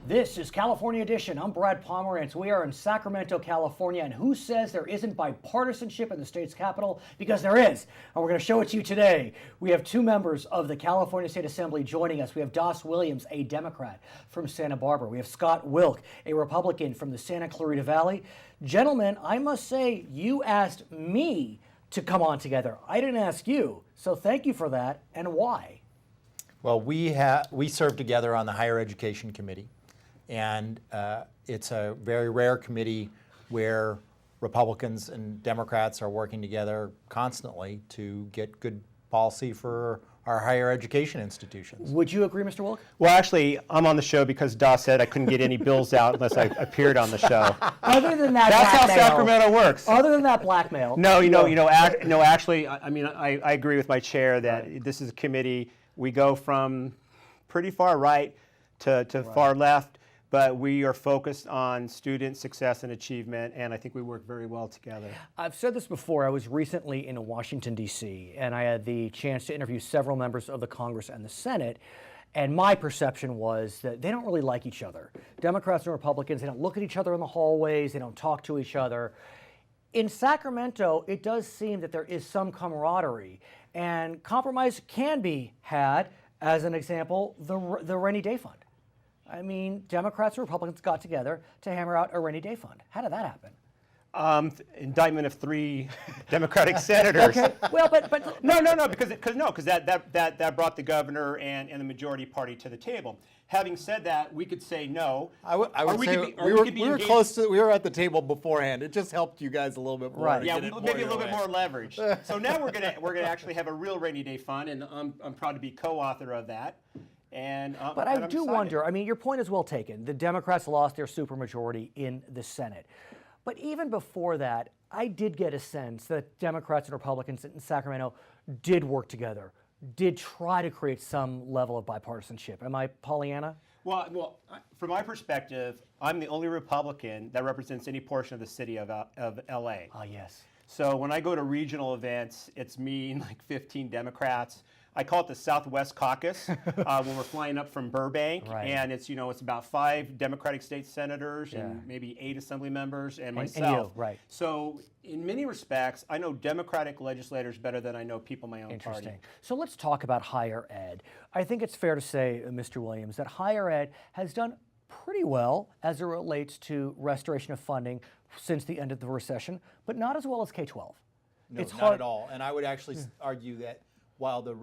This is California Edition. I'm Brad Pomerance. We are in Sacramento, California, and who says there isn't bipartisanship in the state's capital? Because there is, and we're going to show it to you today. We have two members of the California State Assembly joining us. We have Das Williams, a Democrat from Santa Barbara. We have Scott Wilk, a Republican from the Santa Clarita Valley. Gentlemen, I must say, you asked me to come on together. I didn't ask you, so thank you for that, and why? Well, we serve together on the Higher Education Committee. And it's a very rare committee where Republicans and Democrats are working together constantly to get good policy for our higher education institutions. Would you agree, Mr. Wilk? Well, actually, I'm on the show because Das said I couldn't get any bills out unless I appeared on the show. Other than that, that's blackmail, how Sacramento works. Other than that blackmail. No, actually, I agree with my chair that this is a committee. We go from pretty far right to far left. But we are focused on student success and achievement, and I think we work very well together. I've said this before. I was recently in Washington, D.C., and I had the chance to interview several members of the Congress and the Senate, and my perception was that they don't really like each other. Democrats and Republicans, they don't look at each other in the hallways, they don't talk to each other. In Sacramento, it does seem that there is some camaraderie, and compromise can be had. As an example, the rainy day fund. I mean, Democrats and Republicans got together to hammer out a rainy day fund. How did that happen? Indictment of 3 Democratic senators. Okay. Well, but because that brought the governor and the majority party to the table. Having said that, we could say no. I would say we were close to. We were at the table beforehand. It just helped you guys a little bit more. Right. Yeah, maybe a little bit more leverage. So now we're gonna actually have a real rainy day fund, and I'm proud to be co-author of that. But I do wonder, I mean, your point is well taken. The Democrats lost their supermajority in the Senate. But even before that, I did get a sense that Democrats and Republicans in Sacramento did work together, did try to create some level of bipartisanship. Am I Pollyanna? Well, from my perspective, I'm the only Republican that represents any portion of the city of L.A. Ah, yes. So when I go to regional events, it's me and like 15 Democrats. I call it the Southwest Caucus when we're flying up from Burbank, right. And it's about 5 Democratic state senators and maybe 8 assembly members and myself. And you, right. So in many respects, I know Democratic legislators better than I know people in my own Interesting. party. So let's talk about higher ed. I think it's fair to say, Mr. Williams, that higher ed has done pretty well as it relates to restoration of funding since the end of the recession, but not as well as K-12. No, it's not hard. at all. And I would actually argue that while the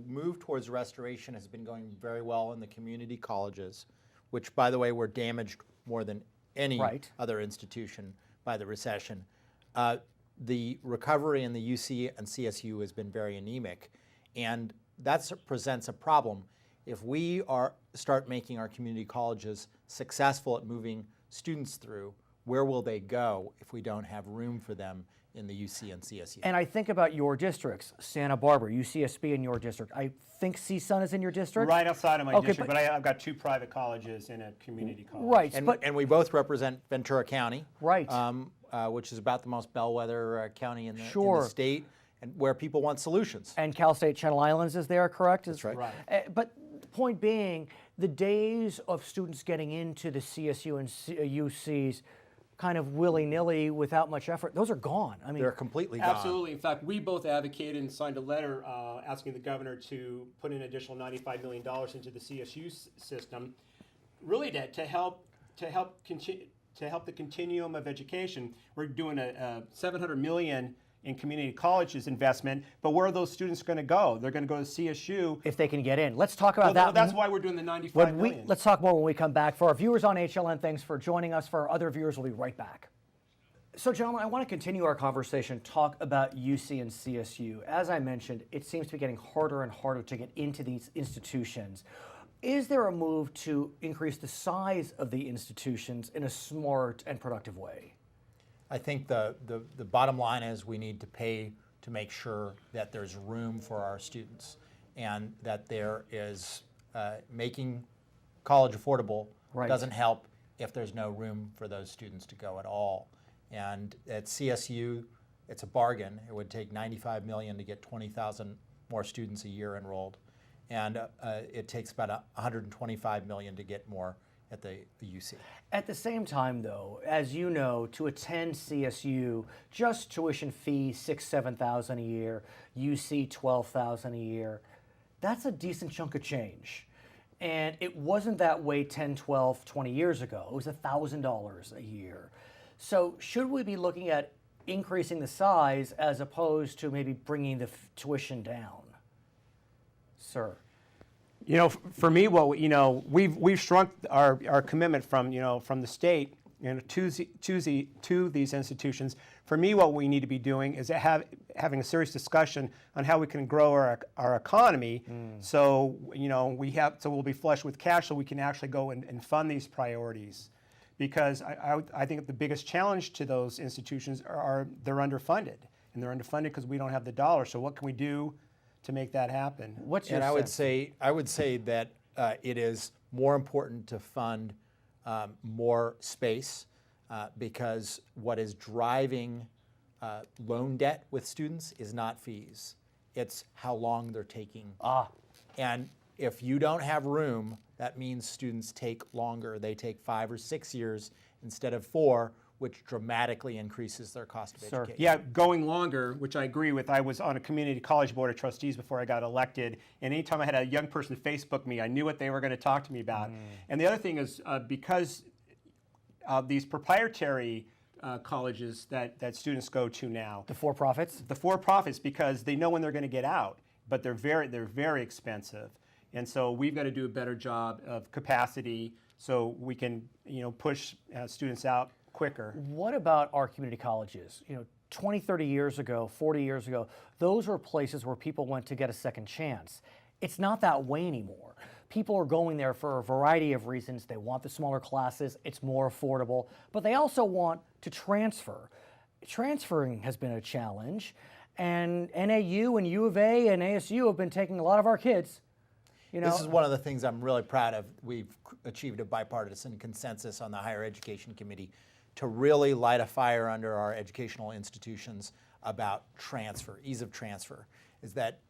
move towards restoration has been going very well in the community colleges, which, by the way, were damaged more than any other institution by the recession, the recovery in the UC and CSU has been very anemic, and that presents a problem. If we start making our community colleges successful at moving students through, where will they go if we don't have room for them in the UC and CSU? And I think about your districts, Santa Barbara, UCSB in your district. I think CSUN is in your district? Right outside of my district, but I've got 2 private colleges and a community college. Right. And we both represent Ventura County, right. Which is about the most bellwether county in the state, and where people want solutions. And Cal State Channel Islands is there, correct? That's right. But the point being, the days of students getting into the CSU and UCs kind of willy-nilly without much effort, those are gone. I mean, they're completely gone. Absolutely. In fact, we both advocated and signed a letter asking the governor to put in an additional $95 million into the CSU system, really to help the continuum of education. We're doing a $700 million in community colleges investment, but where are those students going to go? They're going to go to CSU. If they can get in. Let's talk about that. Well, that's why we're doing the $95 million. Let's talk more when we come back. For our viewers on HLN, thanks for joining us. For our other viewers, we'll be right back. So, gentlemen, I want to continue our conversation, talk about UC and CSU. As I mentioned, it seems to be getting harder and harder to get into these institutions. Is there a move to increase the size of the institutions in a smart and productive way? I think the bottom line is we need to pay to make sure that there's room for our students and that there is making college affordable doesn't help if there's no room for those students to go at all. And at CSU, it's a bargain. It would take $95 million to get 20,000 more students a year enrolled. And it takes about $125 million to get more at the UC. At the same time, though, as you know, to attend CSU, just tuition fee $6,000-7,000 a year, UC $12,000 a year, that's a decent chunk of change. And it wasn't that way 10, 12, 20 years ago. It was $1,000 a year. So should we be looking at increasing the size as opposed to maybe bringing the tuition down? Sir. You know, for me, we've shrunk our commitment from the state to these institutions. For me, what we need to be doing is having a serious discussion on how we can grow our economy. So we'll be flush with cash so we can actually go and fund these priorities. Because I think the biggest challenge to those institutions are they're underfunded, and they're underfunded because we don't have the dollars. So what can we do to make that happen? What's your sense? I would say that it is more important to fund more space because what is driving loan debt with students is not fees. It's how long they're taking. And if you don't have room, that means students take longer. They take 5 or 6 years instead of 4, which dramatically increases their cost of education. Yeah, going longer, which I agree with. I was on a community college board of trustees before I got elected, and anytime I had a young person Facebook me, I knew what they were going to talk to me about. And the other thing is because these proprietary colleges that students go to now. The for-profits? The for-profits, because they know when they're going to get out, but they're very expensive. And so we've got to do a better job of capacity so we can push students out quicker. What about our community colleges? 20, 30 years ago, 40 years ago, those were places where people went to get a second chance. It's not that way anymore. People are going there for a variety of reasons. They want the smaller classes, it's more affordable, but they also want to transfer. Transferring has been a challenge, and NAU and U of A and ASU have been taking a lot of our kids. This is one of the things I'm really proud of. We've achieved a bipartisan consensus on the Higher Education Committee to really light a fire under our educational institutions about transfer, ease of transfer, is that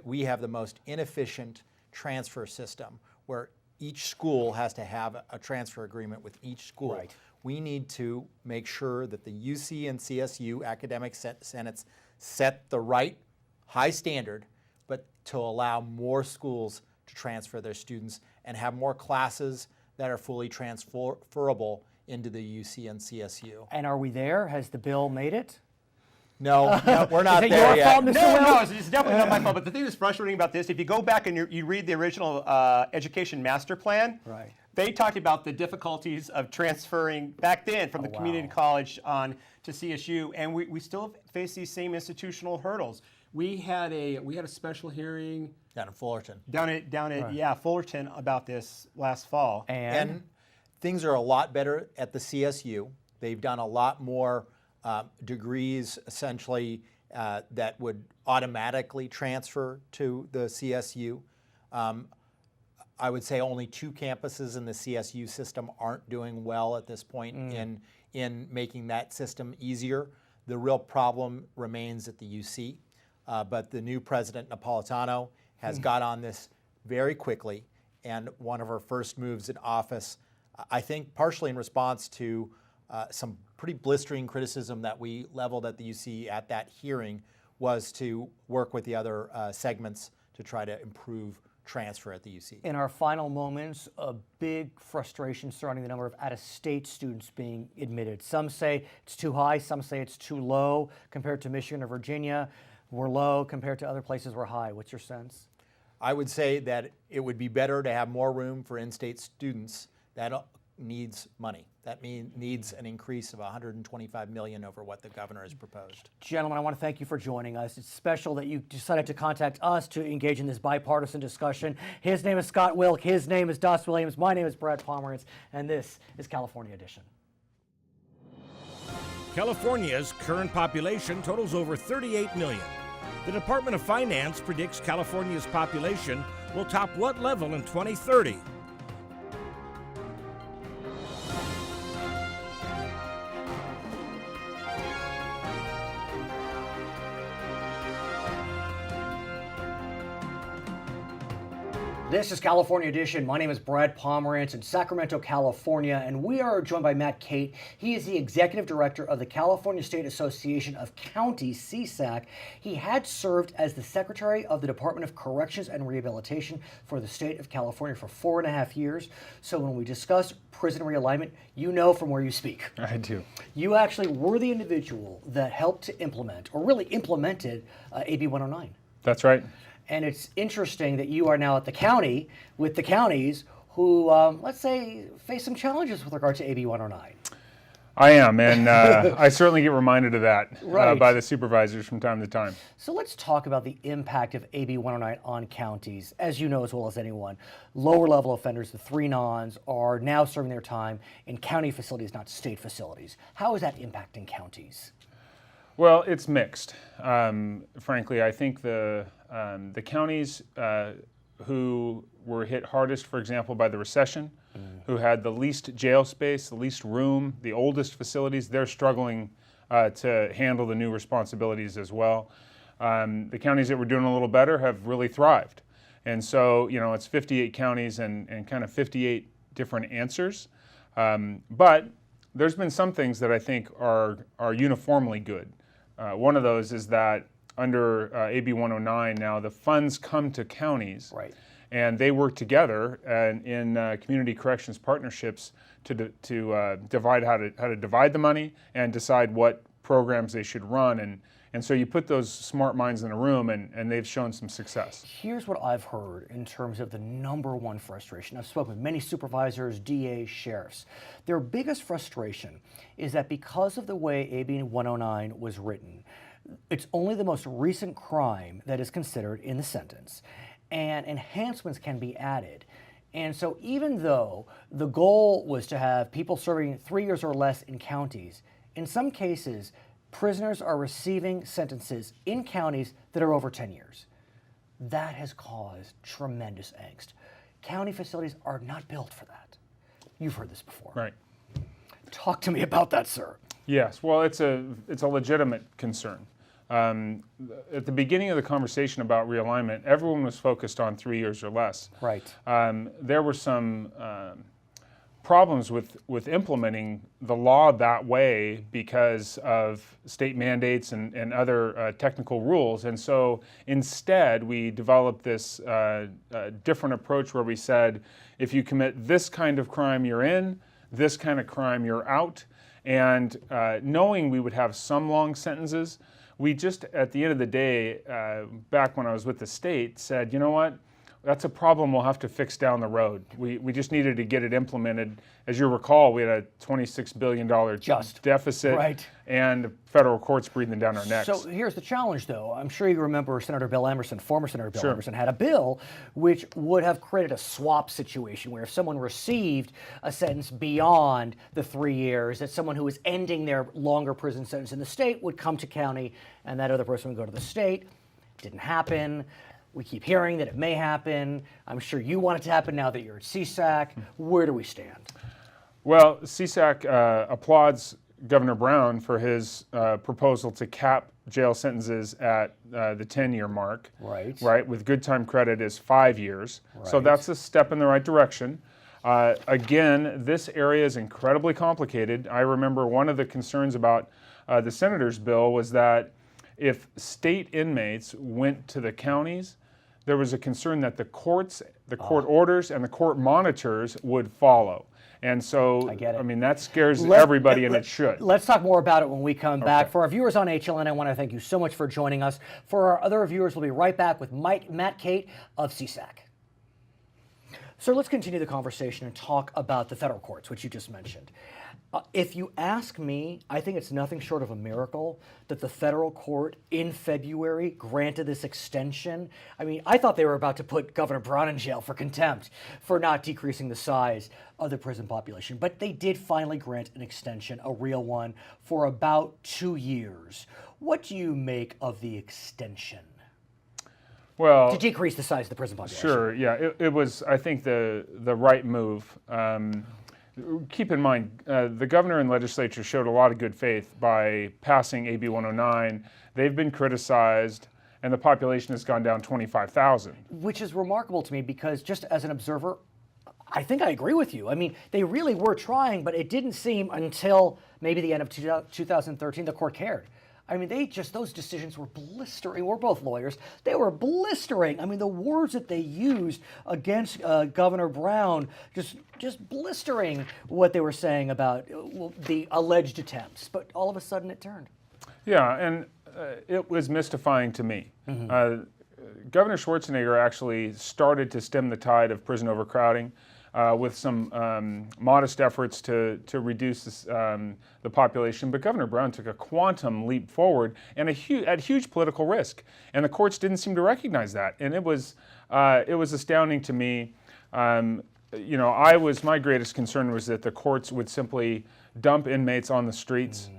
we have the most inefficient transfer system where each school has to have a transfer agreement with each school. Right. We need to make sure that the UC and CSU academic senates set the right high standard, but to allow more schools to transfer their students and have more classes that are fully transferable into the UC and CSU. And are we there? Has the bill made it? No, we're not Is it there your yet. fault, Mr. Wilk? No, it's definitely not my fault. But the thing that's frustrating about this, if you go back and you read the original education master plan, right, they talked about the difficulties of transferring back then from the community college on to CSU, and we still face these same institutional hurdles. We had a special hearing Down in Fullerton. down at Fullerton about this last fall. And things are a lot better at the CSU. They've done a lot more degrees, essentially, that would automatically transfer to the CSU. I would say only 2 campuses in the CSU system aren't doing well at this point in making that system easier. The real problem remains at the UC, but the new president, Napolitano, has got on this very quickly, and one of her first moves in office, I think partially in response to some pretty blistering criticism that we leveled at the UC at that hearing, was to work with the other segments to try to improve transfer at the UC. In our final moments, a big frustration surrounding the number of out-of-state students being admitted. Some say it's too high, some say it's too low compared to Michigan or Virginia. We're low compared to other places we're high. What's your sense? I would say that it would be better to have more room for in-state students. That needs money. That needs an increase of $125 million over what the governor has proposed. Gentlemen, I want to thank you for joining us. It's special that you decided to contact us to engage in this bipartisan discussion. His name is Scott Wilk. His name is Doss Williams. My name is Brad Pomerance, and this is California Edition. California's current population totals over 38 million. The Department of Finance predicts California's population will top what level in 2030? This is California Edition. My name is Brad Pomerance in Sacramento, California, and we are joined by Matt Cate. He is the Executive Director of the California State Association of Counties, CSAC. He had served as the Secretary of the Department of Corrections and Rehabilitation for the state of California for 4.5 years. So when we discuss prison realignment, you know from where you speak. I do. You actually were the individual that helped to implement, or really implemented, AB 109. That's right. And it's interesting that you are now at the county with the counties who, let's say, face some challenges with regard to AB 109. I am, and I certainly get reminded of that Right. by the supervisors from time to time. So let's talk about the impact of AB 109 on counties. As you know as well as anyone, lower level offenders, the 3 nons, are now serving their time in county facilities, not state facilities. How is that impacting counties? Well, it's mixed. Frankly, I think the counties who were hit hardest, for example, by the recession, who had the least jail space, the least room, the oldest facilities, they're struggling to handle the new responsibilities as well. The counties that were doing a little better have really thrived. And so, you know, it's 58 counties and kind of 58 different answers. But there's been some things that I think are uniformly good. One of those is that under AB 109 now, the funds come to counties, Right. and they work together in community corrections partnerships to divide how to divide the money and decide what programs they should run. And so you put those smart minds in a room, and they've shown some success. Here's what I've heard in terms of the number one frustration. I've spoken with many supervisors, DAs, sheriffs. Their biggest frustration is that because of the way AB 109 was written, it's only the most recent crime that is considered in the sentence, and enhancements can be added. And so even though the goal was to have people serving 3 years or less in counties, in some cases, prisoners are receiving sentences in counties that are over 10 years. That has caused tremendous angst. County facilities are not built for that. You've heard this before. Right. Talk to me about that, sir. Yes. Well, it's a legitimate concern. At the beginning of the conversation about realignment, everyone was focused on 3 years or less. Right. There were some problems with implementing the law that way because of state mandates and other technical rules. And so instead, we developed this different approach where we said, if you commit this kind of crime, you're in, this kind of crime, you're out. And knowing we would have some long sentences, we just, at the end of the day, back when I was with the state, said, you know what? That's a problem we'll have to fix down the road. We just needed to get it implemented. As you recall, we had a $26 billion deficit, right, and federal courts breathing down our necks. So here's the challenge, though. I'm sure you remember Senator Bill Emerson, former Senator Bill Sure. Emerson, had a bill which would have created a swap situation where if someone received a sentence beyond the 3 years, that someone who was ending their longer prison sentence in the state would come to county, and that other person would go to the state. Didn't happen. We keep hearing that it may happen. I'm sure you want it to happen now that you're at CSAC. Where do we stand? Well, CSAC applauds Governor Brown for his proposal to cap jail sentences at the 10-year mark. Right. Right, with good time credit is 5 years. So Right. that's a step in the right direction. Again, this area is incredibly complicated. I remember one of the concerns about the senator's bill was that if state inmates went to the counties, there was a concern that the courts, the court orders, and the court monitors would follow. And so, I get it. I mean, that scares everybody, and it should. Let's talk more about it when we come back. For our viewers on HLN, I want to thank you so much for joining us. For our other viewers, we'll be right back with Matt Cate of CSAC. So let's continue the conversation and talk about the federal courts, which you just mentioned. If you ask me, I think it's nothing short of a miracle that the federal court in February granted this extension. I mean, I thought they were about to put Governor Brown in jail for contempt for not decreasing the size of the prison population. But they did finally grant an extension, a real one, for about 2 years. What do you make of the extension? Well, To decrease the size of the prison population. sure, yeah, it was, I think, the right move. Keep in mind, the governor and legislature showed a lot of good faith by passing AB 109. They've been criticized, and the population has gone down 25,000. Which is remarkable to me because just as an observer, I think I agree with you. I mean, they really were trying, but it didn't seem until maybe the end of 2013 the court cared. I mean, those decisions were blistering. We're both lawyers. They were blistering. I mean, the words that they used against Governor Brown, just blistering what they were saying about the alleged attempts. But all of a sudden it turned. Yeah, and it was mystifying to me. Governor Schwarzenegger actually started to stem the tide of prison overcrowding with some modest efforts to reduce the population. But Governor Brown took a quantum leap forward and at huge political risk. And the courts didn't seem to recognize that. And it was astounding to me. My greatest concern was that the courts would simply dump inmates on the streets.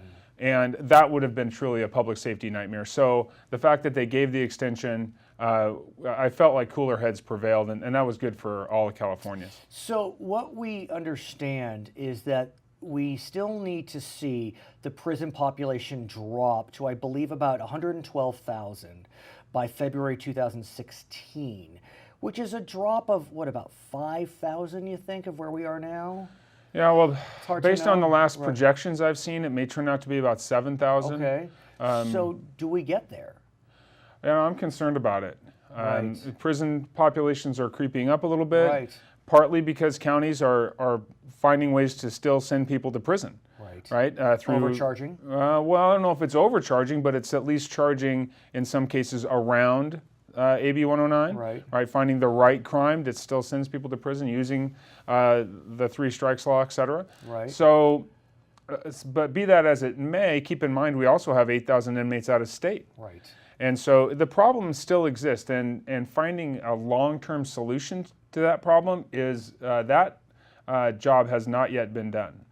And that would have been truly a public safety nightmare. So the fact that they gave the extension, I felt like cooler heads prevailed, and that was good for all of California. So what we understand is that we still need to see the prison population drop to, I believe, about 112,000 by February 2016, which is a drop of, what, about 5,000, you think, of where we are now? Yeah, well, based on the last projections I've seen, it may turn out to be about 7,000. Okay. So do we get there? Yeah, I'm concerned about it. Right. Prison populations are creeping up a little bit, Right. partly because counties are finding ways to still send people to prison. Right. Through Overcharging? Well, I don't know if it's overcharging, but it's at least charging in some cases around AB 109. Right. Finding the right crime that still sends people to prison using the 3 strikes law, et cetera. Right. So, but be that as it may, keep in mind we also have 8,000 inmates out of state. Right. And so the problem still exists, and finding a long-term solution to that problem is that job has not yet been done.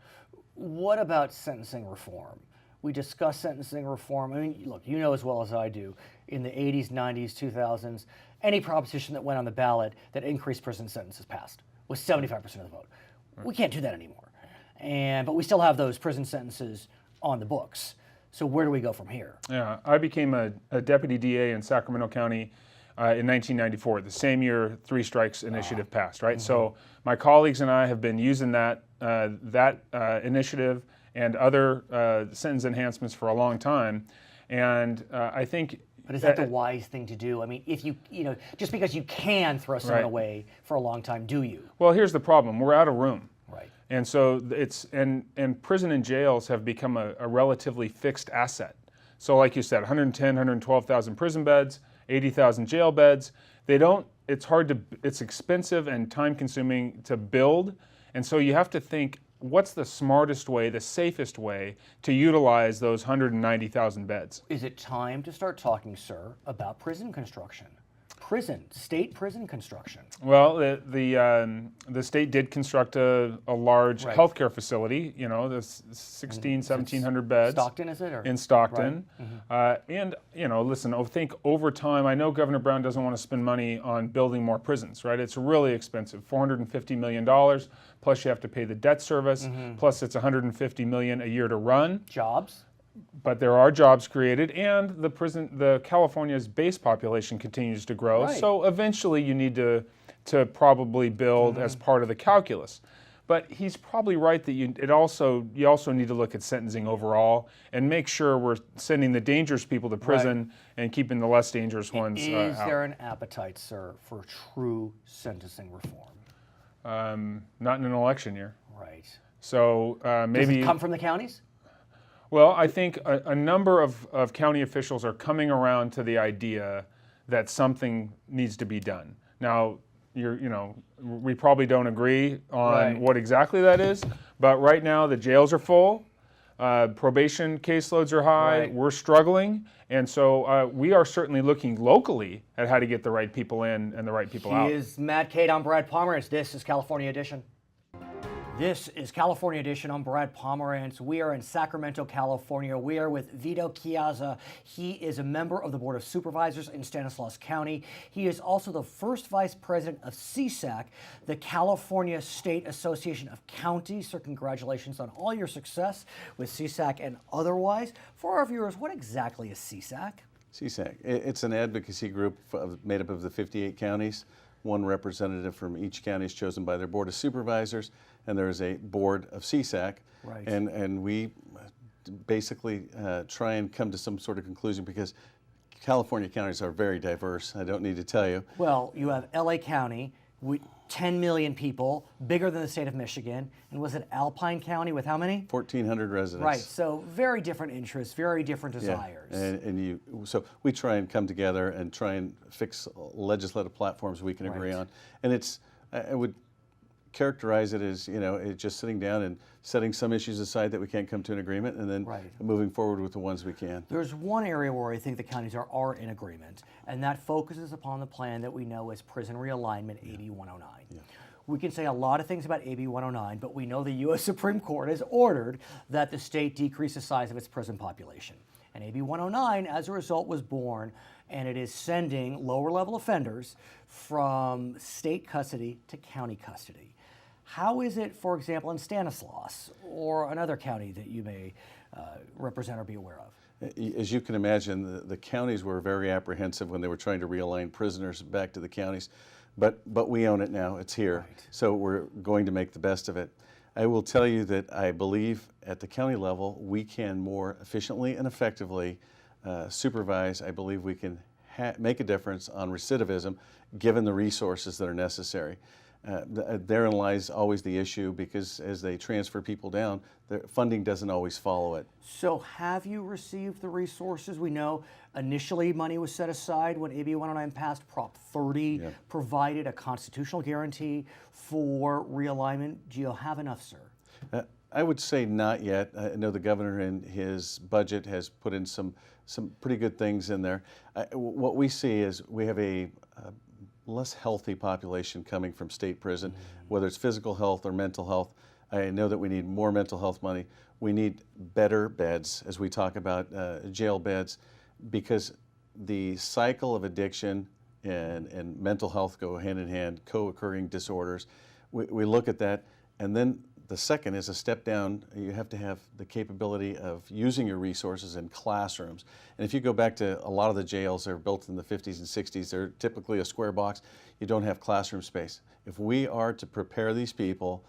What about sentencing reform? We discussed sentencing reform. I mean, look, you know as well as I do, in the 80s, 90s, 2000s, any proposition that went on the ballot that increased prison sentences passed was 75% of the vote. We can't do that anymore. But we still have those prison sentences on the books. So where do we go from here? Yeah, I became a deputy DA in Sacramento County in 1994, the same year 3 Strikes Initiative passed, right? So my colleagues and I have been using that initiative and other sentence enhancements for a long time. And I think... But is that the wise thing to do? I mean, if you just because you can throw someone away for a long time, do you? Well, here's the problem. We're out of room. Right. And so and prison and jails have become a relatively fixed asset. So like you said, 110, 112,000 prison beds, 80,000 jail beds. It's expensive and time consuming to build. And so you have to think, what's the smartest way, the safest way to utilize those 190,000 beds? Is it time to start talking, sir, about prison construction? State prison construction. Well, the state did construct a large healthcare facility, the 1,700 beds. Stockton, is it? In Stockton. Right. And, listen, think over time, I know Governor Brown doesn't want to spend money on building more prisons, right? It's really expensive, $450 million, plus you have to pay the debt service, plus it's $150 million a year to run. Jobs? But there are jobs created, and the California's base population continues to grow. Right. So eventually, you need to probably build as part of the calculus. But he's probably right that you also need to look at sentencing overall and make sure we're sending the dangerous people to prison and keeping the less dangerous ones out. Is there an appetite, sir, for true sentencing reform? Not in an election year. Right. So maybe does it come from the counties? Well, I think a number of county officials are coming around to the idea that something needs to be done. Now, we probably don't agree on what exactly that is, but right now the jails are full, probation caseloads are high, we're struggling, and so we are certainly looking locally at how to get the right people in and the right people out. He is Matt Cate. I'm Brad Pomerance. This is California Edition. This is California Edition. I'm Brad Pomerance. We are in Sacramento, California. We are with Vito Chiesa. He is a member of the Board of Supervisors in Stanilaus County. He is also the first vice president of CSAC, the California State Association of Counties. So congratulations on all your success with CSAC and otherwise. For our viewers, what exactly is CSAC? CSAC. It's an advocacy group made up of the 58 counties. One representative from each county is chosen by their board of supervisors, and there is a board of CSAC. Right. And we basically try and come to some sort of conclusion, because California counties are very diverse. I don't need to tell you. Well, you have LA County, 10 million people, bigger than the state of Michigan. And was it Alpine County with how many? 1,400 residents. Right, so very different interests, very different desires. Yeah. So we try and come together and try and fix legislative platforms we can agree on. And I would characterize it as, it's just sitting down and setting some issues aside that we can't come to an agreement, and then moving forward with the ones we can. There's one area where I think the counties are in agreement, and that focuses upon the plan that we know as Prison Realignment, AB 109. Yeah. We can say a lot of things about AB 109, but we know the U.S. Supreme Court has ordered that the state decrease the size of its prison population. And AB 109, as a result, was born, and it is sending lower-level offenders from state custody to county custody. How is it, for example, in Stanilaus or another county that you may represent or be aware of? As you can imagine, the counties were very apprehensive when they were trying to realign prisoners back to the counties, but we own it now. It's here, so we're going to make the best of it. I will tell you that I believe at the county level we can more efficiently and effectively supervise. I believe we can make a difference on recidivism given the resources that are necessary. Therein lies always the issue, because as they transfer people down, their funding doesn't always follow it. So have you received the resources? We know initially money was set aside when AB 109 passed. Prop 30 provided a constitutional guarantee for realignment. Do you have enough, sir? I would say not yet. I know the governor in his budget has put in some pretty good things in there. What we see is we have a less healthy population coming from state prison, whether it's physical health or mental health. I know that we need more mental health money. We need better beds, as we talk about jail beds, because the cycle of addiction and mental health go hand in hand, co-occurring disorders. We look at that, and then the second is a step down. You have to have the capability of using your resources in classrooms. And if you go back to a lot of the jails that are built in the 50s and 60s, they're typically a square box. You don't have classroom space. If we are to prepare these people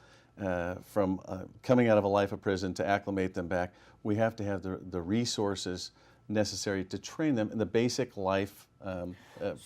from coming out of a life of prison to acclimate them back, we have to have the resources necessary to train them in the basic life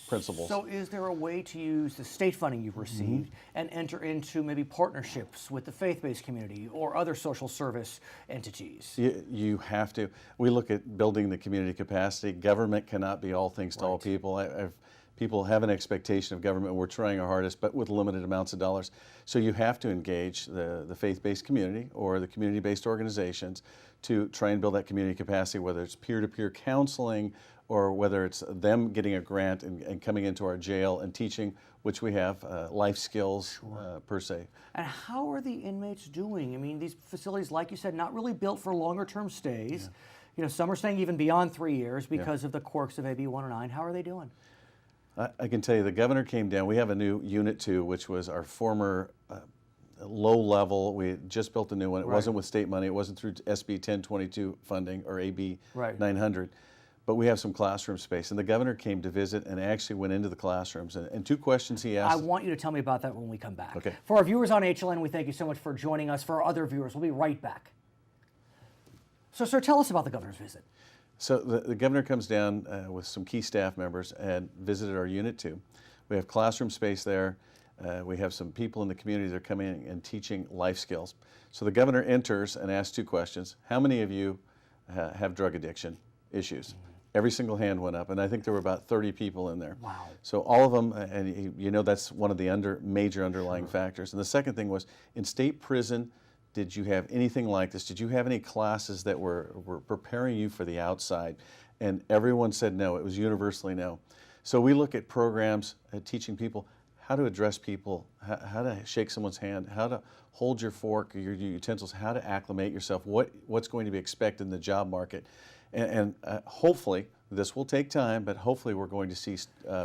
principles. So is there a way to use the state funding you've received and enter into maybe partnerships with the faith-based community or other social service entities? You have to. We look at building the community capacity. Government cannot be all things to all people. People have an expectation of government. We're trying our hardest, but with limited amounts of dollars. So you have to engage the faith-based community or the community-based organizations to try and build that community capacity, whether it's peer-to-peer counseling or whether it's them getting a grant and coming into our jail and teaching, which we have, life skills per se. And how are the inmates doing? I mean, these facilities, like you said, not really built for longer-term stays. You know, some are staying even beyond 3 years because of the quirks of AB 109. How are they doing? I can tell you, the governor came down. We have a new Unit 2, which was our former low level. We just built a new one. It wasn't with state money. It wasn't through SB 1022 funding or AB 900. But we have some classroom space. And the governor came to visit and actually went into the classrooms. And two questions he asked. I want you to tell me about that when we come back. Okay. For our viewers on HLN, we thank you so much for joining us. For our other viewers, we'll be right back. So, sir, tell us about the governor's visit. So the governor comes down with some key staff members and visited our Unit 2. We have classroom space there. We have some people in the community that are coming and teaching life skills. So the governor enters and asks two questions. How many of you have drug addiction issues? Every single hand went up, and I think there were about 30 people in there. Wow. So all of them, and you know that's one of the major underlying factors. And the second thing was, in state prison, did you have anything like this? Did you have any classes that were preparing you for the outside? And everyone said no. It was universally no. So we look at programs teaching people how to address people, how to shake someone's hand, how to hold your fork or your utensils, how to acclimate yourself, what's going to be expected in the job market. And hopefully, this will take time, but hopefully we're going to see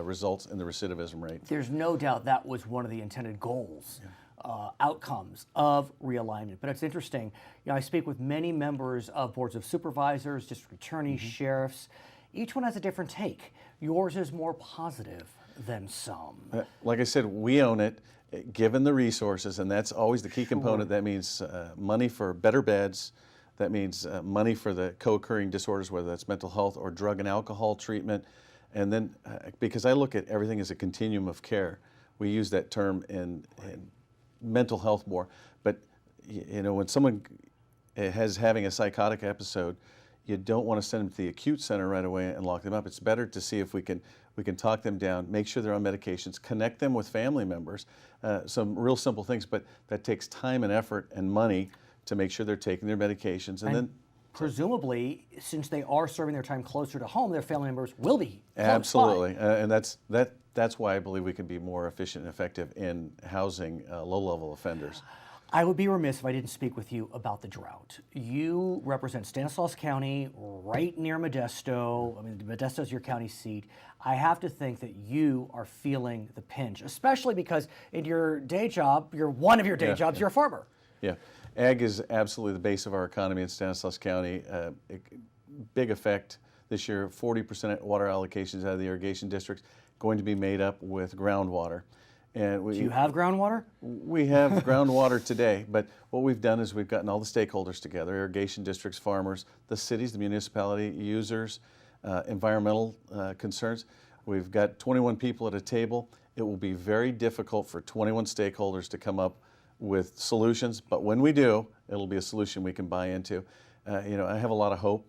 results in the recidivism rate. There's no doubt that was one of the intended goals. Outcomes of realignment. But it's interesting, you know, I speak with many members of boards of supervisors, district attorneys, sheriffs. each one has a different take. Yours is more positive than some. Like I said, we own it, given the resources, and that's always the key component. That means money for better beds. That means money for the co-occurring disorders, whether that's mental health or drug and alcohol treatment. And then, because I look at everything as a continuum of care, we use that term in mental health more. But you know, when someone has having a psychotic episode, you don't want to send them to the acute center right away and lock them up. It's better to see if we can talk them down, make sure they're on medications, connect them with family members, some real simple things, but that takes time and effort and money to make sure they're taking their medications. And then presumably, since they are serving their time closer to home, their family members will be close absolutely, by. And that's why I believe we can be more efficient and effective in housing low-level offenders. I would be remiss if I didn't speak with you about the drought. You represent Stanilaus County, right near Modesto. I mean, Modesto is your county seat. I have to think that you are feeling the pinch, especially because in your day job, one of your day jobs, you're a farmer. Yeah, ag is absolutely the base of our economy in Stanislaus County. Big effect this year, 40% water allocations out of the irrigation districts going to be made up with groundwater. And Do you have groundwater? We have groundwater today, but what we've done is we've gotten all the stakeholders together, irrigation districts, farmers, the cities, the municipality, users, environmental concerns. We've got 21 people at a table. It will be very difficult for 21 stakeholders to come up with solutions, but when we do, it'll be a solution we can buy into. You know, I have a lot of hope.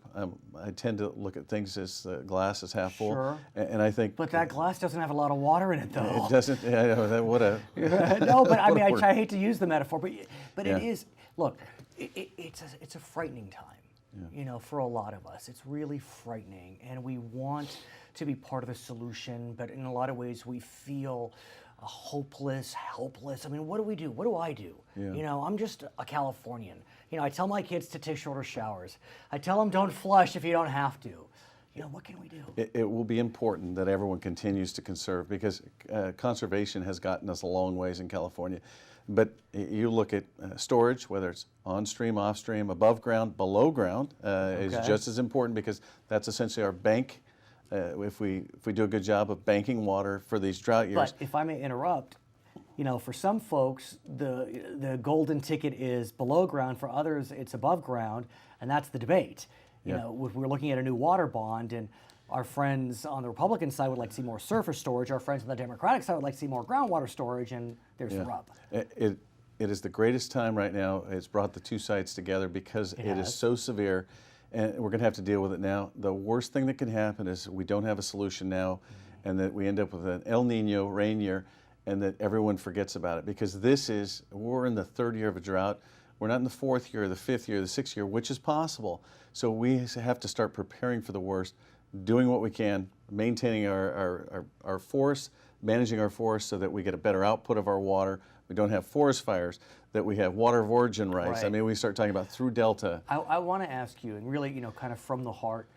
I tend to look at things as the glass is half full, Sure. and I think. But that glass doesn't have a lot of water in it, though. It doesn't. I know, what a. No, but I what mean, a word. I hate to use the metaphor, but Yeah. it is. Look, it's a frightening time, you know, for a lot of us. It's really frightening, and we want to be part of the solution, but in a lot of ways we feel hopeless, helpless. I mean, what do we do? What do I do? Yeah. You know, I'm just a Californian. You know, I tell my kids to take shorter showers. I tell them don't flush if you don't have to. You know, what can we do? It will be important that everyone continues to conserve, because conservation has gotten us a long ways in California. But you look at storage, whether it's on stream, off stream, above ground, below ground, is just as important, because that's essentially our bank. If we do a good job of banking water for these drought years. But if I may interrupt, you know, for some folks, the golden ticket is below ground. For others, it's above ground, and that's the debate. You know, if we're looking at a new water bond, and our friends on the Republican side would like to see more surface storage, our friends on the Democratic side would like to see more groundwater storage, and there's the rub. It is the greatest time right now. It's brought the two sides together because it is so severe, and we're going to have to deal with it now. The worst thing that can happen is we don't have a solution now, and that we end up with an El Nino rain year, and that everyone forgets about it, because we're in the third year of a drought. We're not in the fourth year, the fifth year, the sixth year, which is possible. So we have to start preparing for the worst, doing what we can, maintaining our forests, managing our forests so that we get a better output of our water. We don't have forest fires, that we have water of origin rights. Right. I mean, we start talking about through Delta. I want to ask you, and really, you know, kind of from the heart,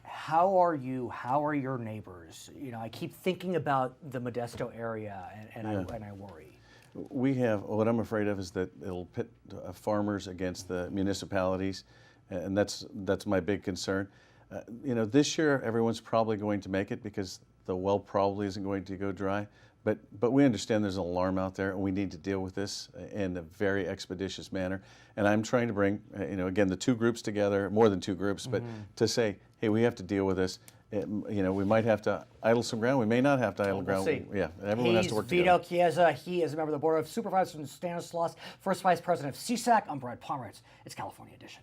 how are you? How are your neighbors? You know, I keep thinking about the Modesto area, and I worry. What I'm afraid of is that it'll pit farmers against the municipalities, and that's my big concern. You know, this year everyone's probably going to make it because the well probably isn't going to go dry. But we understand there's an alarm out there, and we need to deal with this in a very expeditious manner. And I'm trying to bring, you know, again, the two groups together, more than two groups, but to say, hey, we have to deal with this. You know, we might have to idle some ground. We may not have to idle ground. See. Yeah, everyone has to work Vito together. Chiesa. He is a member of the Board of Supervisors in Stanilaus, First Vice President of CSAC. I'm Pomerance. It's California Edition.